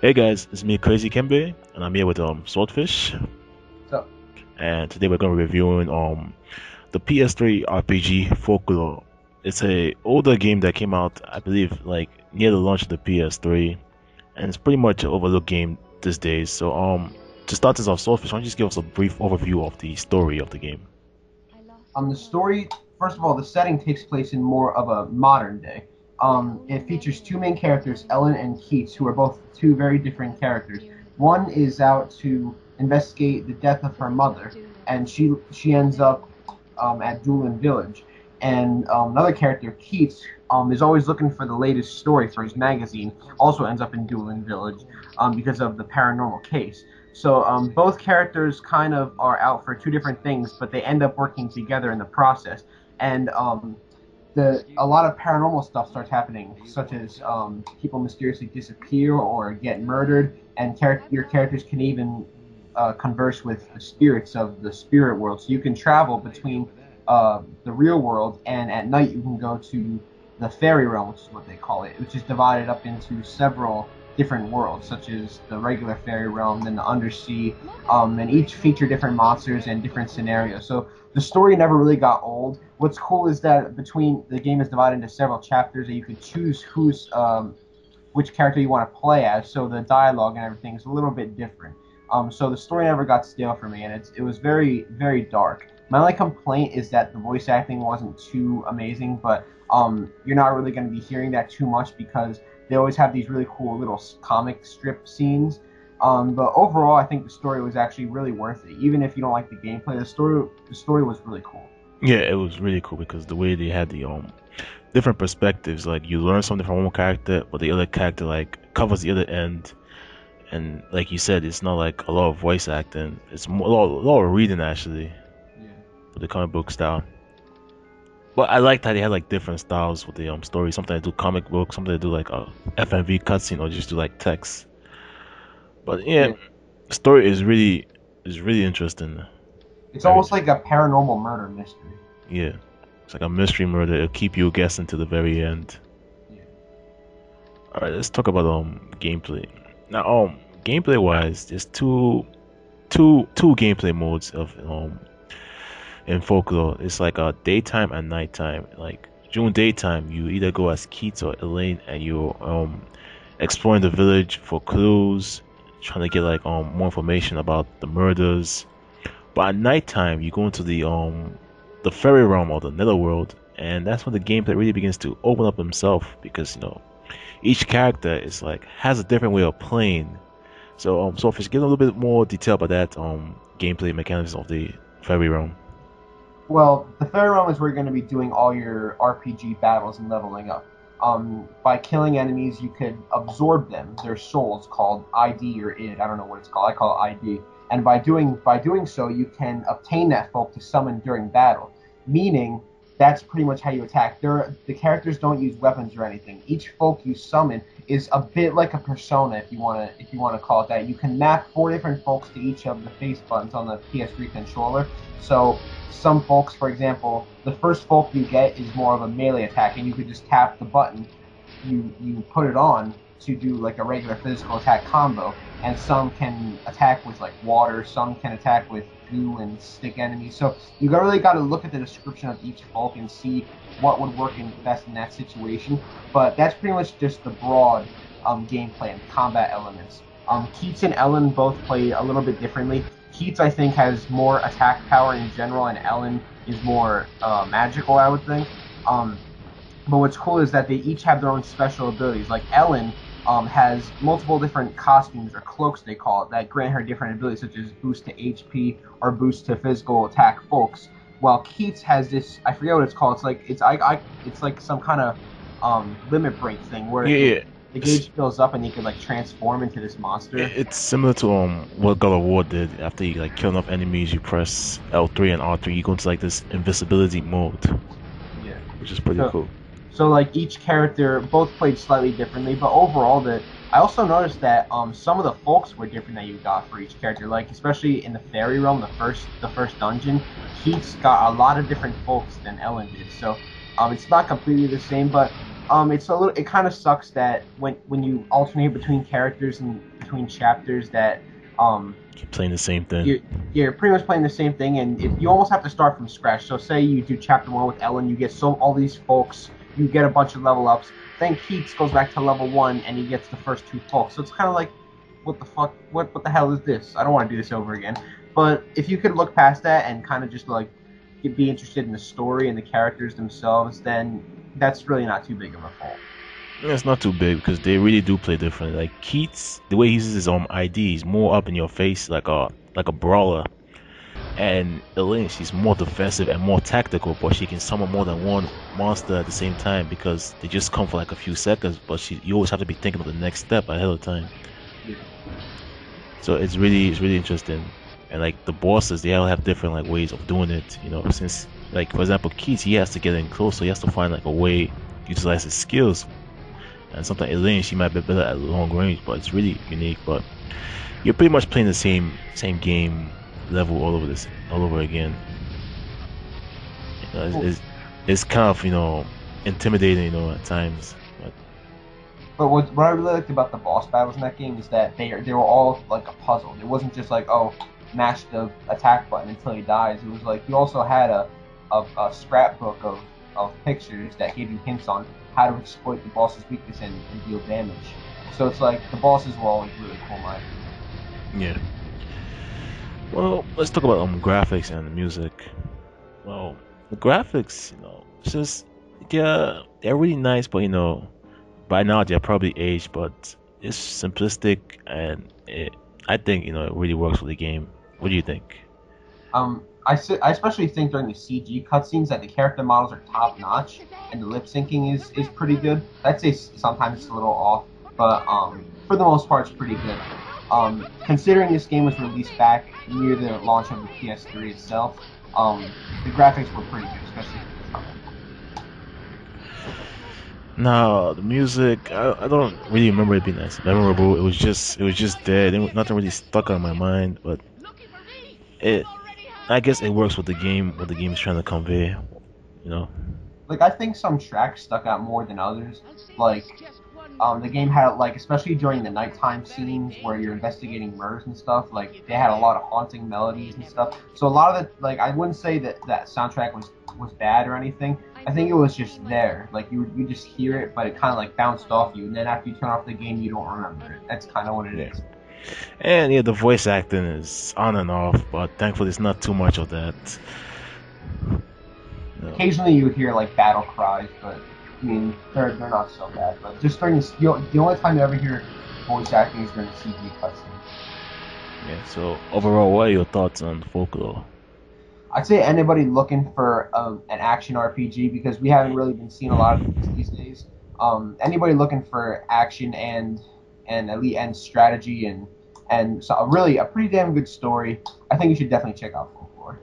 Hey guys, it's me Crazy Kembe, and I'm here with Swordfish, So, and today we're gonna be reviewing the PS3 RPG Folklore. It's a older game that came out, I believe, like near the launch of the PS3, and it's pretty much an overlooked game these days. So to start this off, Swordfish, why don't you just give us a brief overview of the story of the game? the story, first of all, the setting takes place in more of a modern day. It features two main characters, Ellen and Keats, who are both two very different characters. One is out to investigate the death of her mother, and she ends up at Doolin Village. And another character, Keats, is always looking for the latest story for his magazine. Also ends up in Doolin Village because of the paranormal case. So both characters kind of are out for two different things, but they end up working together in the process. And the a lot of paranormal stuff starts happening, such as people mysteriously disappear or get murdered, and your characters can even converse with the spirits of the spirit world. So you can travel between the real world, and at night you can go to the fairy realm, which is what they call it, which is divided up into several different worlds, such as the regular fairy realm, then the undersea, and each feature different monsters and different scenarios. So the story never really got old. What's cool is that between the game is divided into several chapters, and you could choose which character you want to play as. So the dialogue and everything is a little bit different. So the story never got stale for me, and it was very dark. My only complaint is that the voice acting wasn't too amazing, but you're not really going to be hearing that too much because they always have these really cool little comic strip scenes. But overall, I think the story was actually really worth it. Even if you don't like the gameplay, the story was really cool. Yeah, it was really cool because the way they had the different perspectives, like you learn something from one character, but the other character like covers the other end. And like you said, it's not like a lot of voice acting. It's more, a lot of reading actually, Yeah. with the comic book style. But I liked how they had like different styles with the story. Something they do comic book, something they do like a FMV cutscene, or just do like text. But yeah, Yeah. the story is really interesting. It's Very almost like a paranormal murder mystery. yeah, it's like a mystery murder. It'll keep you guessing to the very end. Yeah. All right, let's talk about gameplay. Now gameplay wise, there's two gameplay modes of in folklore. It's like daytime and nighttime. Like during daytime, you either go as Keats or Elaine, and you exploring the village for clues, trying to get like more information about the murders. But at nighttime, you go into the fairy realm or the netherworld, and that's when the gameplay really begins to open up himself because each character is like has a different way of playing. So if you give a little bit more detail about that gameplay mechanics of the fairy realm. Well, the third realm is where you're going to be doing all your RPG battles and leveling up. By killing enemies, you could absorb them, their souls, called ID or id. I don't know what it's called. I call it ID. And by doing so, you can obtain that folk to summon during battle. Meaning, that's pretty much how you attack. The characters don't use weapons or anything. Each folk you summon is a bit like a persona, if you wanna call it that. You can map four different folks to each of the face buttons on the PS3 controller. So some folks, for example, the first folk you get is more of a melee attack, and you could just tap the button you put it on to do like a regular physical attack combo. And some can attack with like water, some can attack with goo and stick enemies. So really got to look at the description of each folk and see what would work in best in that situation. But that's pretty much just the broad gameplay and combat elements. Keats and Ellen both play a little bit differently. Keats, I think, has more attack power in general, and Ellen is more magical, I would think. But what's cool is that they each have their own special abilities. Like Ellen has multiple different costumes or cloaks, they call it, that grant her different abilities, such as boost to HP or boost to physical attack folks. While Keats has this, I forget what it's called. It's like some kind of limit break thing where Yeah, yeah. the gauge fills up and he can like transform into this monster. It's similar to what God of War did. After you like kill enough enemies, you press L3 and R3. You go into like this invisibility mode, Yeah. which is pretty So cool. So like each character both played slightly differently, but overall I also noticed that some of the folks were different that you got for each character. Like especially in the fairy realm, the first dungeon, Keats got a lot of different folks than Ellen did. So it's not completely the same, but It's a little. It kind of sucks that when you alternate between characters and between chapters, that um Keep playing the same thing. you're pretty much playing the same thing, and you almost have to start from scratch. So say you do chapter one with Ellen, you get all these folks, you get a bunch of level ups. Then Keats goes back to level one, and he gets the first two folks. So it's kind of like, what the fuck? What the hell is this? I don't want to do this over again. But if you could look past that and kind of just like be interested in the story and the characters themselves, then that's really not too big of a fault. It's not too big because they really do play different. Like Keats, the way he uses his ID, he's more up in your face, like a brawler. And Elaine, she's more defensive and more tactical, but she can summon more than one monster at the same time because they just come for like a few seconds. But you always have to be thinking of the next step ahead of time. Yeah. So it's really interesting. And like the bosses, they all have different like ways of doing it. Since like for example, Keats, he has to get in close, so he has to find like a way to utilize his skills. And sometimes Elaine, she might be better at long range, but it's really unique. But you're pretty much playing the same game level all over again. Cool. It's kind of intimidating at times. But But what I really liked about the boss battles in that game is that they were all like a puzzle. It wasn't just like, oh, mash the attack button until he dies. It was like you also had a scrapbook of pictures that gave you hints on how to exploit the boss's weakness and deal damage. So it's like the bosses were always really cool, in my opinion. yeah. Well, let's talk about graphics and music. Well, the graphics, it's just they're really nice, but by now they're probably aged, but it's simplistic and I think it really works for the game. What do you think? I especially think during the CG cutscenes that the character models are top notch and the lip syncing is pretty good. I'd say sometimes it's a little off, but for the most part, it's pretty good. Considering this game was released back near the launch of the PS3 itself, the graphics were pretty good, especially for the time. Now the music, I don't really remember it being as memorable. It was just there. Nothing really stuck on my mind, but it I guess it works with the game, what the game is trying to convey. You know. Like I think some tracks stuck out more than others. Like the game had like especially during the nighttime scenes where you're investigating murders and stuff. Like they had a lot of haunting melodies and stuff. So a lot of the like I wouldn't say that soundtrack was bad or anything. I think it was just there. Like you just hear it, but it kind of like bounced off you, and then after you turn off the game, you don't remember it. That's kind of what it Yeah. is. And yeah, the voice acting is on and off, but thankfully it's not too much of that. No. Occasionally you hear like battle cries, but I mean they're not so bad. But just during this, the only time you ever hear voice acting is during the CG cutscenes. Yeah. So overall, what are your thoughts on Folklore? I'd say anybody looking for an action RPG because we haven't really been seeing a lot of these days. Anybody looking for action and elite and strategy and so really a pretty damn good story. I think you should definitely check out Folklore.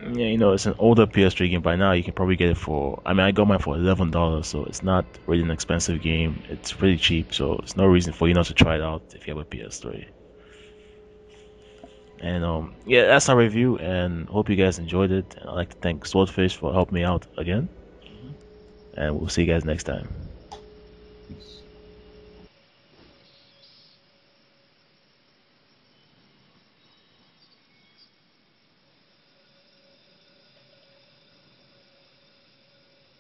Yeah, it's an older PS3 game. By now, you can probably get it for. I mean, I got mine for $11, so it's not really an expensive game. It's pretty cheap, so it's no reason for you not to try it out if you have a PS3. And yeah, that's our review, and hope you guys enjoyed it. And I'd like to thank Swordfish for helping me out again, and we'll see you guys next time.